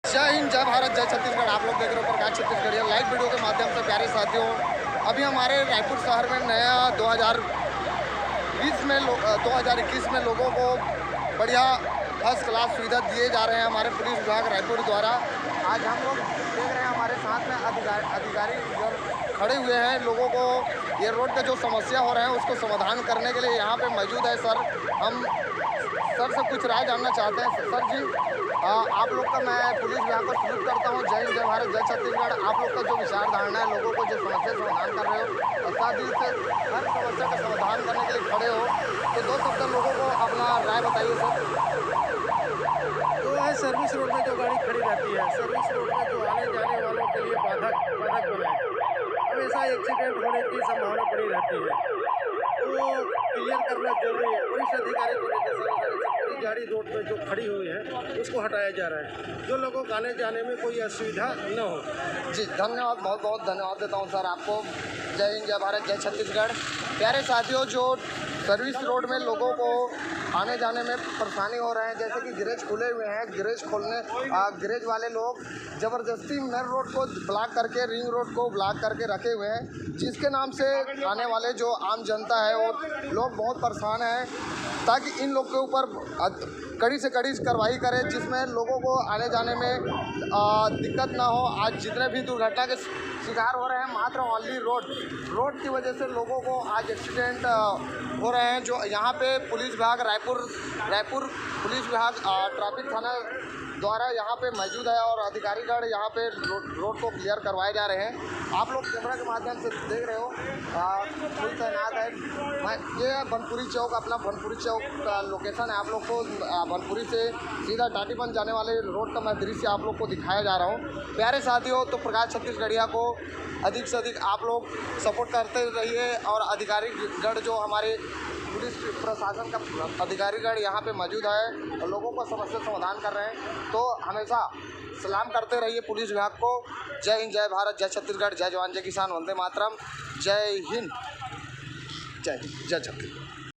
जय हिंद, जय भारत, जय छत्तीसगढ़। आप लोग देख रहे हो प्रकाश छत्तीसगढ़िया लाइव वीडियो के माध्यम से। प्यारे साथियों, अभी हमारे रायपुर शहर में नया 2021 में लोगों को बढ़िया फर्स्ट क्लास सुविधा दिए जा रहे हैं हमारे पुलिस विभाग रायपुर द्वारा। आज हम लोग देख रहे हैं हमारे साथ में अधिकारी खड़े हुए हैं। लोगों को ये रोड का जो समस्या हो रहा है उसको समाधान करने के लिए यहाँ पे मौजूद है सर। हम सर से कुछ राय जानना चाहते हैं। सर जी, आप लोग का मैं पुलिस विभाग को सल्यूट करता हूँ। जय हिंद, जय भारत, जय छत्तीसगढ़। आप लोग का जो विचार धारणा है, लोगों को जो समस्या समाधान कर रहे हो और साथ ही से हर समस्या का समाधान करने के लिए खड़े हो, तो दो शब्द लोगों को अपना राय बताइए सर। तो है सर्विस रोड में जो गाड़ी खड़ी रहती है, सर्विस रोड में जो आने जाने वालों के लिए बाधक बने, हमेशा एक्सीडेंट होने की संभावना बनी रहती है। तो क्लियर करना जरूरी है। पुलिस अधिकारी को पूरी गाड़ी रोड पे जो खड़ी हुई है उसको हटाया जा रहा है, जो लोगों को आने जाने में कोई असुविधा न हो। जी धन्यवाद, बहुत बहुत धन्यवाद देता हूँ सर आपको। जय हिंद, जय भारत, जय छत्तीसगढ़। प्यारे साथियों, जो सर्विस रोड में लोगों को आने जाने में परेशानी हो रहे हैं, जैसे कि गिरेज खुले हुए हैं, गिरेज वाले लोग ज़बरदस्ती मेन रोड को ब्लॉक करके, रिंग रोड को ब्लॉक करके रखे हुए हैं, जिसके नाम से आने वाले जो आम जनता है वो लोग बहुत परेशान हैं। ताकि इन लोग के ऊपर कड़ी से कड़ी कार्रवाई करें, जिसमें लोगों को आने जाने में दिक्कत ना हो। आज जितने भी दुर्घटना के शिकार हो रहे हैं, मात्र ओनली रोड की वजह से लोगों को आज एक्सीडेंट हो रहे हैं। जो यहाँ पे पुलिस विभाग रायपुर पुलिस विभाग ट्रैफिक थाना द्वारा यहाँ पे मौजूद है और अधिकारीगण यहाँ पे रोड को क्लियर करवाए जा रहे हैं। आप लोग कैमरा के माध्यम से देख रहे हो, फुल तैनात है। ये बनपुरी चौक, अपना बनपुरी चौक का लोकेशन है। आप लोग को बनपुरी से सीधा टाटीबंध जाने वाले रोड का मैं दृश्य आप लोग को दिखाया जा रहा हूँ। प्यारे साथियों, तो प्रकाश छत्तीसगढ़िया को अधिक से अधिक आप लोग सपोर्ट करते रहिए और अधिकारीगण जो हमारे पुलिस प्रशासन का अधिकारीगण यहाँ पे मौजूद है और लोगों का समस्या समाधान कर रहे हैं, तो हमेशा सलाम करते रहिए पुलिस विभाग को। जय हिंद, जय भारत, जय छत्तीसगढ़, जय जवान, जय किसान, वंदे मातरम। जय हिंद, जय छत्तीसगढ़।